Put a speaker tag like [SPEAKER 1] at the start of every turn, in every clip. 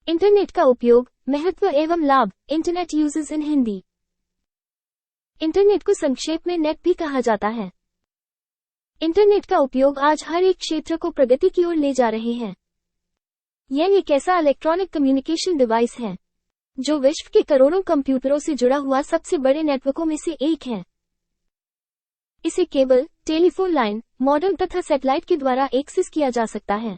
[SPEAKER 1] Internet का उपयोग, महत्व एवं लाभ, इंटरनेट यूजेस इन हिंदी। इंटरनेट को संक्षेप में नेट भी कहा जाता है। इंटरनेट का उपयोग आज हर एक क्षेत्र को प्रगति की ओर ले जा रहे हैं। यह एक ऐसा इलेक्ट्रॉनिक कम्युनिकेशन डिवाइस है जो विश्व के करोड़ों कंप्यूटरों से जुड़ा हुआ सबसे बड़े नेटवर्कों में से एक है। इसे केबल, टेलीफोन लाइन, मॉडेम तथा सैटेलाइट के द्वारा एक्सेस किया जा सकता है।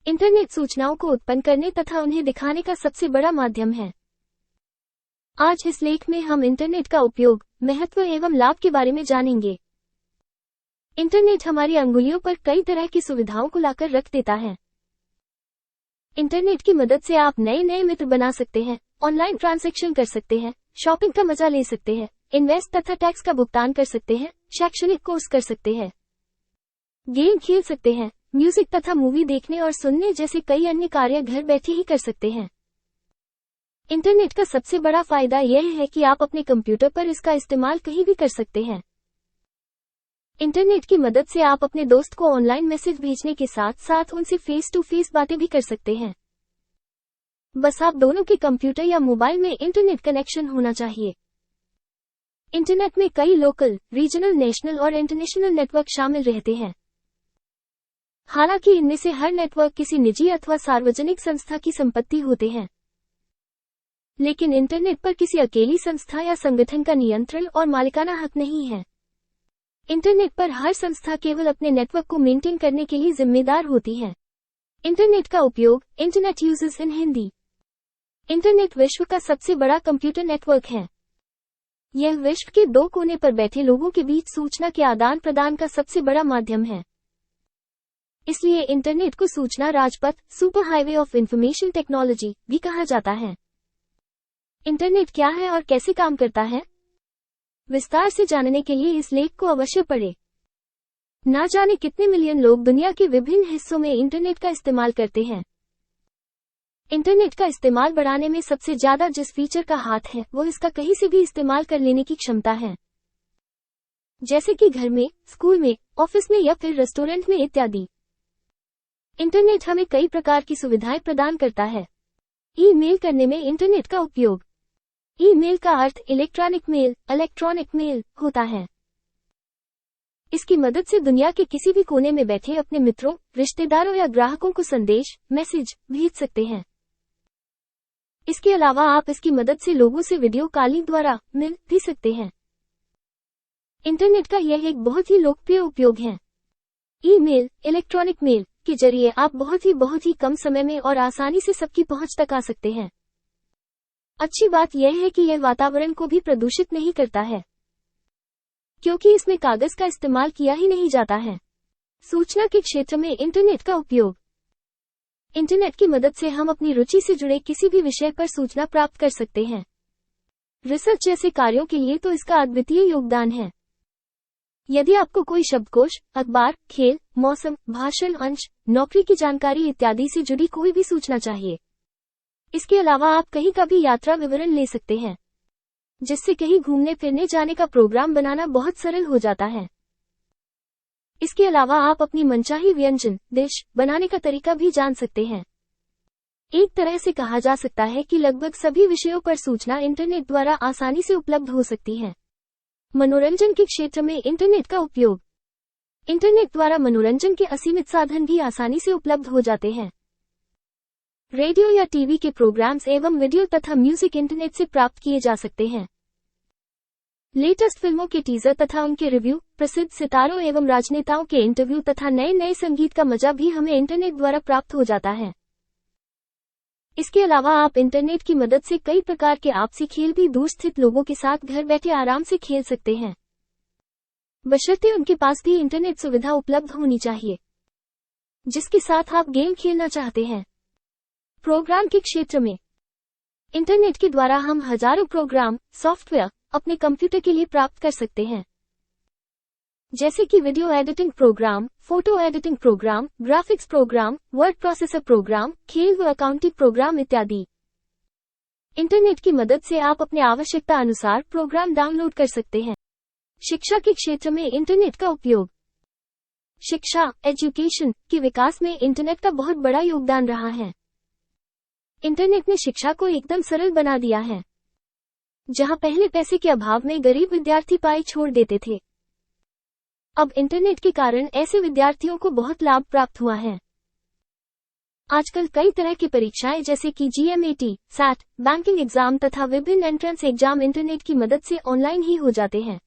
[SPEAKER 1] इंटरनेट सूचनाओं को उत्पन्न करने तथा उन्हें दिखाने का सबसे बड़ा माध्यम है। आज इस लेख में हम इंटरनेट का उपयोग, महत्व एवं लाभ के बारे में जानेंगे। इंटरनेट हमारी अंगुलियों पर कई तरह की सुविधाओं को लाकर रख देता है। इंटरनेट की मदद से आप नए नए मित्र बना सकते हैं, ऑनलाइन ट्रांजैक्शन कर सकते हैं, शॉपिंग का मजा ले सकते हैं, इन्वेस्ट तथा टैक्स का भुगतान कर सकते हैं, शैक्षणिक कोर्स कर सकते हैं, गेम खेल सकते हैं, म्यूजिक तथा मूवी देखने और सुनने जैसे कई अन्य कार्य घर बैठे ही कर सकते हैं। इंटरनेट का सबसे बड़ा फायदा यह है कि आप अपने कंप्यूटर पर इसका इस्तेमाल कहीं भी कर सकते हैं। इंटरनेट की मदद से आप अपने दोस्त को ऑनलाइन मैसेज भेजने के साथ साथ उनसे फेस टू फेस बातें भी कर सकते हैं। बस आप दोनों के कंप्यूटर या मोबाइल में इंटरनेट कनेक्शन होना चाहिए। इंटरनेट में कई लोकल, रीजनल, नेशनल और इंटरनेशनल नेटवर्क शामिल रहते हैं। हालांकि इनमें से हर नेटवर्क किसी निजी अथवा सार्वजनिक संस्था की संपत्ति होते हैं, लेकिन इंटरनेट पर किसी अकेली संस्था या संगठन का नियंत्रण और मालिकाना हक नहीं है। इंटरनेट पर हर संस्था केवल अपने नेटवर्क को मेंटेन करने के लिए जिम्मेदार होती है। इंटरनेट का उपयोग, इंटरनेट यूजेस इन हिंदी। इंटरनेट विश्व का सबसे बड़ा कंप्यूटर नेटवर्क है। यह विश्व के दो कोने पर बैठे लोगों के बीच सूचना के आदान प्रदान का सबसे बड़ा माध्यम है। इसलिए इंटरनेट को सूचना Rajpath, super highway of information technology भी कहा जाता है। इंटरनेट क्या है और कैसे काम करता है? विस्तार से जानने के लिए इस लेख को अवश्य पढ़ें। ना जाने कितने मिलियन लोग दुनिया के विभिन्न हिस्सों में इंटरनेट का इस्तेमाल करते हैं। इंटरनेट का इस्तेमाल बढ़ाने में सबसे ज्यादा जिस फीचर का हाथ है वो इसका कहीं से भी इस्तेमाल कर लेने की क्षमता है, जैसे कि घर में, स्कूल में, ऑफिस में या फिर रेस्टोरेंट में इत्यादि। इंटरनेट हमें कई प्रकार की सुविधाएं प्रदान करता है। ईमेल करने में इंटरनेट का उपयोग। ईमेल का अर्थ इलेक्ट्रॉनिक मेल होता है। इसकी मदद से दुनिया के किसी भी कोने में बैठे अपने मित्रों, रिश्तेदारों या ग्राहकों को संदेश, मैसेज भेज सकते हैं। इसके अलावा आप इसकी मदद से लोगों से वीडियो कॉलिंग द्वारा मिल भी सकते हैं। इंटरनेट का यह एक बहुत ही लोकप्रिय उपयोग है। ईमेल, इलेक्ट्रॉनिक मेल के जरिए आप बहुत ही कम समय में और आसानी से सबकी पहुंच तक आ सकते हैं। अच्छी बात यह है कि यह वातावरण को भी प्रदूषित नहीं करता है, क्योंकि इसमें कागज का इस्तेमाल किया ही नहीं जाता है। सूचना के क्षेत्र में इंटरनेट का उपयोग। इंटरनेट की मदद से हम अपनी रुचि से जुड़े किसी भी विषय पर सूचना प्राप्त कर सकते हैं। रिसर्च जैसे कार्यों के लिए तो इसका अद्वितीय योगदान है। यदि आपको कोई शब्दकोश, अखबार, खेल, मौसम, भाषण अंश, नौकरी की जानकारी इत्यादि से जुड़ी कोई भी सूचना चाहिए, इसके अलावा आप कहीं का भी यात्रा विवरण ले सकते हैं, जिससे कहीं घूमने फिरने जाने का प्रोग्राम बनाना बहुत सरल हो जाता है। इसके अलावा आप अपनी मनचाही व्यंजन, डिश बनाने का तरीका भी जान सकते हैं। एक तरह से कहा जा सकता है कि लगभग सभी विषयों पर सूचना इंटरनेट द्वारा आसानी से उपलब्ध हो सकती है। मनोरंजन के क्षेत्र में इंटरनेट का उपयोग। इंटरनेट द्वारा मनोरंजन के असीमित साधन भी आसानी से उपलब्ध हो जाते हैं। रेडियो या टीवी के प्रोग्राम्स एवं वीडियो तथा म्यूजिक इंटरनेट से प्राप्त किए जा सकते हैं। लेटेस्ट फिल्मों के टीजर तथा उनके रिव्यू, प्रसिद्ध सितारों एवं राजनेताओं के इंटरव्यू तथा नए नए संगीत का मजा भी हमें इंटरनेट द्वारा प्राप्त हो जाता है। इसके अलावा आप इंटरनेट की मदद से कई प्रकार के आपसी खेल भी दूर स्थित लोगों के साथ घर बैठे आराम से खेल सकते हैं, बशर्ते उनके पास भी इंटरनेट सुविधा उपलब्ध होनी चाहिए जिसके साथ आप गेम खेलना चाहते हैं। प्रोग्राम के क्षेत्र में इंटरनेट के द्वारा हम हजारों प्रोग्राम, सॉफ्टवेयर अपने कंप्यूटर के लिए प्राप्त कर सकते हैं, जैसे कि video editing program, photo editing program, graphics program, word processor program, खेल व अकाउंटिंग प्रोग्राम इत्यादि। इंटरनेट की मदद से आप अपने आवश्यकता अनुसार प्रोग्राम डाउनलोड कर सकते हैं। शिक्षा के क्षेत्र में इंटरनेट का उपयोग। शिक्षा, एजुकेशन के विकास में इंटरनेट का बहुत बड़ा योगदान रहा है। इंटरनेट ने शिक्षा को एकदम सरल बना दिया है। जहां पहले पैसे के अभाव में गरीब विद्यार्थी पाई छोड़ देते थे, अब इंटरनेट के कारण ऐसे विद्यार्थियों को बहुत लाभ प्राप्त हुआ है। आजकल कई तरह की परीक्षाएं जैसे कि GMAT, SAT, बैंकिंग एग्जाम तथा विभिन्न एंट्रेंस एग्जाम इंटरनेट की मदद से ऑनलाइन ही हो जाते हैं।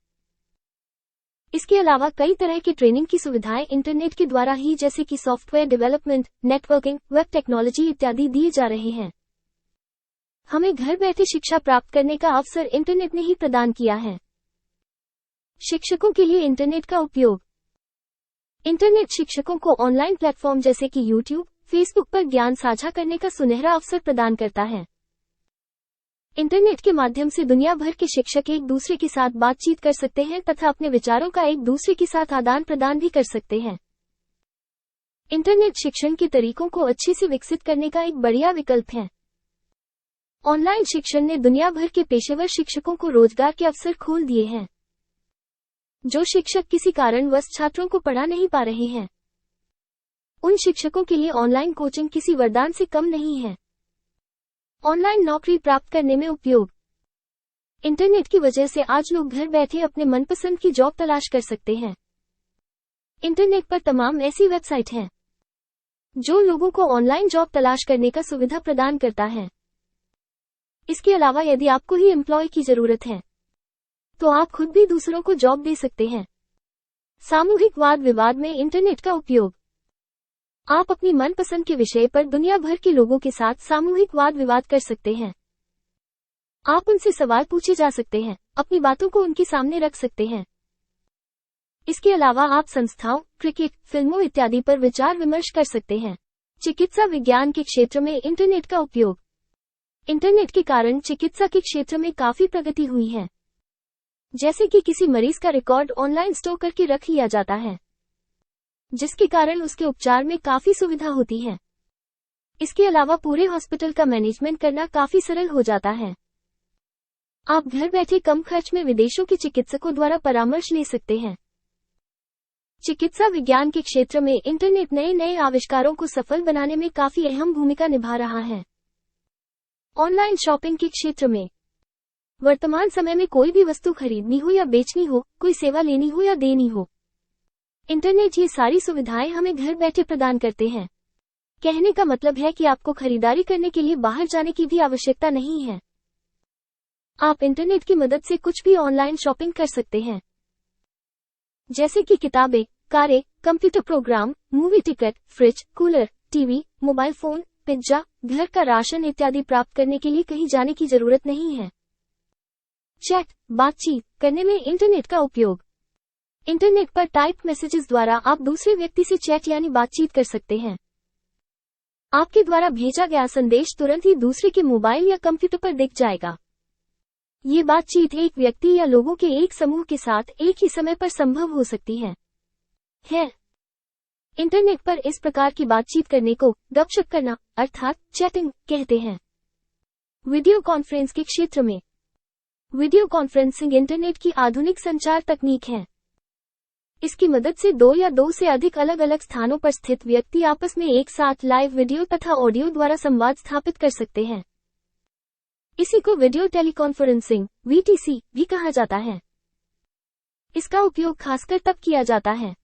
[SPEAKER 1] इसके अलावा कई तरह की ट्रेनिंग की सुविधाएं इंटरनेट के द्वारा ही जैसे कि software development, networking, web technology इत्यादि दिए जा रहे हैं। हमें घर बैठे शिक्षा प्राप्त करने का अवसर इंटरनेट ने ही प्रदान किया है। शिक्षकों के लिए इंटरनेट का उपयोग। इंटरनेट शिक्षकों को ऑनलाइन प्लेटफॉर्म जैसे कि यूट्यूब, फेसबुक पर ज्ञान साझा करने का सुनहरा अवसर प्रदान करता है। इंटरनेट के माध्यम से दुनिया भर के शिक्षक एक दूसरे के साथ बातचीत कर सकते हैं तथा अपने विचारों का एक दूसरे के साथ आदान प्रदान भी कर सकते हैं। इंटरनेट शिक्षण के तरीकों को अच्छे से विकसित करने का एक बढ़िया विकल्प है। ऑनलाइन शिक्षण ने दुनिया भर के पेशेवर शिक्षकों को रोजगार के अवसर खोल दिए हैं। जो शिक्षक किसी कारणवश छात्रों को पढ़ा नहीं पा रहे हैं, उन शिक्षकों के लिए ऑनलाइन कोचिंग किसी वरदान से कम नहीं है। ऑनलाइन नौकरी प्राप्त करने में उपयोग। इंटरनेट की वजह से आज लोग घर बैठे अपने मनपसंद की जॉब तलाश कर सकते हैं। इंटरनेट पर तमाम ऐसी वेबसाइट हैं जो लोगों को ऑनलाइन जॉब तलाश करने का सुविधा प्रदान करता है। इसके अलावा यदि आपको ही एम्प्लॉय की जरूरत है, तो आप खुद भी दूसरों को जॉब दे सकते हैं। सामूहिक वाद विवाद में इंटरनेट का उपयोग। आप अपनी मनपसंद के विषय पर दुनिया भर के लोगों के साथ सामूहिक वाद विवाद कर सकते हैं। आप उनसे सवाल पूछे जा सकते हैं, अपनी बातों को उनके सामने रख सकते हैं। इसके अलावा आप संस्थाओं, क्रिकेट, फिल्मों इत्यादि पर विचार विमर्श कर सकते हैं। चिकित्सा विज्ञान के क्षेत्र में इंटरनेट का उपयोग। इंटरनेट के कारण चिकित्सा के क्षेत्र में काफी प्रगति हुई है। जैसे कि किसी मरीज का रिकॉर्ड ऑनलाइन स्टोर करके रख लिया जाता है, जिसके कारण उसके उपचार में काफी सुविधा होती है। इसके अलावा पूरे हॉस्पिटल का मैनेजमेंट करना काफी सरल हो जाता है। आप घर बैठे कम खर्च में विदेशों के चिकित्सकों द्वारा परामर्श ले सकते हैं। चिकित्सा विज्ञान के क्षेत्र में इंटरनेट नए नए आविष्कारों को सफल बनाने में काफी अहम भूमिका निभा रहा है। ऑनलाइन शॉपिंग के क्षेत्र में वर्तमान समय में कोई भी वस्तु खरीदनी हो या बेचनी हो, कोई सेवा लेनी हो या देनी हो, इंटरनेट ये सारी सुविधाएं हमें घर बैठे प्रदान करते हैं। कहने का मतलब है कि आपको खरीदारी करने के लिए बाहर जाने की भी आवश्यकता नहीं है। आप इंटरनेट की मदद से कुछ भी ऑनलाइन शॉपिंग कर सकते हैं, जैसे कि किताबें, कारें, computer program, movie ticket, fridge, cooler, TV, mobile phone, pizza, घर का राशन इत्यादि प्राप्त करने के लिए कहीं जाने की जरूरत नहीं है। चैट, बातचीत करने में इंटरनेट का उपयोग। इंटरनेट पर टाइप मैसेजेस द्वारा आप दूसरे व्यक्ति से चैट यानी बातचीत कर सकते हैं। आपके द्वारा भेजा गया संदेश तुरंत ही दूसरे के मोबाइल या कंप्यूटर पर दिख जाएगा। ये बातचीत एक व्यक्ति या लोगों के एक समूह के साथ एक ही समय पर संभव हो सकती है। इंटरनेट पर इस प्रकार की बातचीत करने को गपशप करना अर्थात चैटिंग कहते हैं। वीडियो कॉन्फ्रेंस के क्षेत्र में वीडियो कॉन्फ्रेंसिंग इंटरनेट की आधुनिक संचार तकनीक है। इसकी मदद से दो या दो से अधिक अलग अलग स्थानों पर स्थित व्यक्ति आपस में एक साथ लाइव वीडियो तथा ऑडियो द्वारा संवाद स्थापित कर सकते हैं। इसी को वीडियो टेलीकॉन्फ्रेंसिंग VTC भी कहा जाता है। इसका उपयोग खासकर तब किया जाता है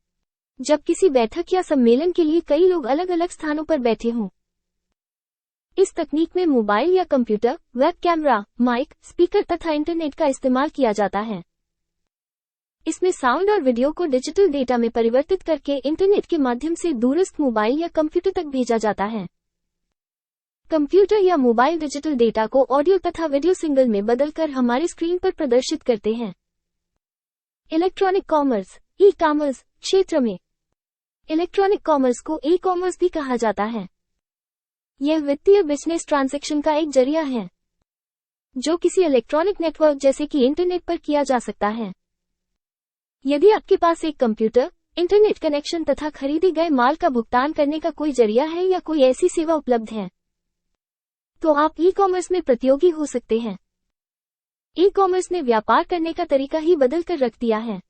[SPEAKER 1] जब किसी बैठक या सम्मेलन के लिए कई लोग अलग अलग स्थानों पर बैठे हों। इस तकनीक में मोबाइल या computer, web camera, mic, speaker तथा इंटरनेट का इस्तेमाल किया जाता है। इसमें साउंड और वीडियो को डिजिटल डेटा में परिवर्तित करके इंटरनेट के माध्यम से दूरस्थ मोबाइल या कंप्यूटर तक भेजा जाता है। कंप्यूटर या मोबाइल डिजिटल डेटा को ऑडियो तथा वीडियो सिग्नल में बदलकर हमारी स्क्रीन पर प्रदर्शित करते हैं। इलेक्ट्रॉनिक कॉमर्स, ई-कॉमर्स क्षेत्र में इलेक्ट्रॉनिक कॉमर्स को ई-कॉमर्स भी कहा जाता है। यह वित्तीय बिजनेस ट्रांजैक्शन का एक जरिया है जो किसी इलेक्ट्रॉनिक नेटवर्क जैसे कि इंटरनेट पर किया जा सकता है। यदि आपके पास एक कंप्यूटर, इंटरनेट कनेक्शन तथा खरीदे गए माल का भुगतान करने का कोई जरिया है या कोई ऐसी सेवा उपलब्ध है, तो आप ई-कॉमर्स में प्रतियोगी हो सकते हैं। ई-कॉमर्स ने व्यापार करने का तरीका ही बदल कर रख दिया है।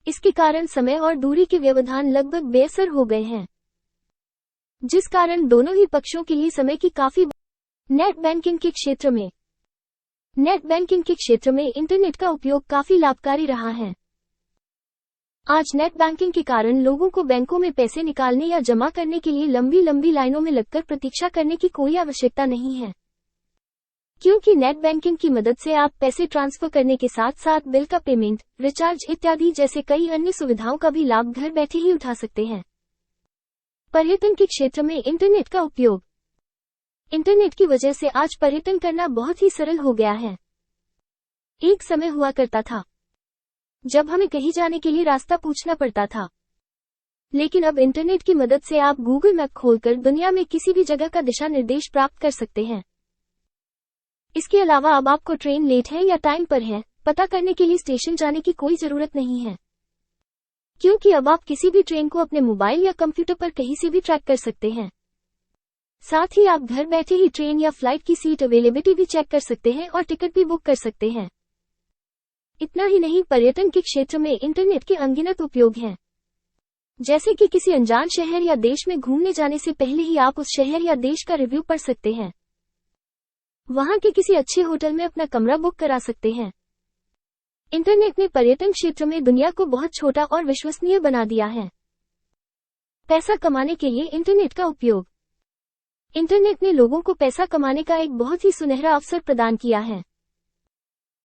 [SPEAKER 1] इसके कारण समय और दूरी के व्यवधान लगभग बेअसर हो गए हैं। जिस कारण दोनों ही पक्षों के लिए समय की काफी। नेट बैंकिंग के क्षेत्र में इंटरनेट का उपयोग काफी लाभकारी रहा है। आज नेट बैंकिंग के कारण लोगों को बैंकों में पैसे निकालने या जमा करने के लिए लंबी लंबी लाइनों में लगकर प्रतीक्षा करने की कोई आवश्यकता नहीं है, क्योंकि नेट बैंकिंग की मदद से आप पैसे ट्रांसफर करने के साथ साथ बिल का पेमेंट, रिचार्ज इत्यादि जैसे कई अन्य सुविधाओं का भी लाभ घर बैठे ही उठा सकते हैं। पर्यटन के क्षेत्र में इंटरनेट का उपयोग। इंटरनेट की वजह से आज पर्यटन करना बहुत ही सरल हो गया है। एक समय हुआ करता था जब हमें कहीं जाने के लिए रास्ता पूछना पड़ता था, लेकिन अब इंटरनेट की मदद से आप गूगल मैप खोलकर दुनिया में किसी भी जगह का दिशा निर्देश प्राप्त कर सकते हैं। इसके अलावा अब आपको ट्रेन लेट है या टाइम पर है पता करने के लिए स्टेशन जाने की कोई जरूरत नहीं है, क्योंकि अब आप किसी भी ट्रेन को अपने मोबाइल या कंप्यूटर पर कहीं से भी ट्रैक कर सकते हैं। साथ ही आप घर बैठे ही ट्रेन या फ्लाइट की सीट अवेलेबिलिटी भी चेक कर सकते हैं और टिकट भी बुक कर सकते हैं। इतना ही नहीं, पर्यटन के क्षेत्र में इंटरनेट के अनगिनत उपयोग हैं, जैसे कि किसी अनजान शहर या देश में घूमने जाने से पहले ही आप उस शहर या देश का रिव्यू पढ़ सकते हैं, वहां के किसी अच्छे होटल में अपना कमरा बुक करा सकते हैं। इंटरनेट ने पर्यटन क्षेत्र में दुनिया को बहुत छोटा और विश्वसनीय बना दिया है। पैसा कमाने के लिए इंटरनेट का उपयोग। इंटरनेट ने लोगों को पैसा कमाने का एक बहुत ही सुनहरा अवसर प्रदान किया है।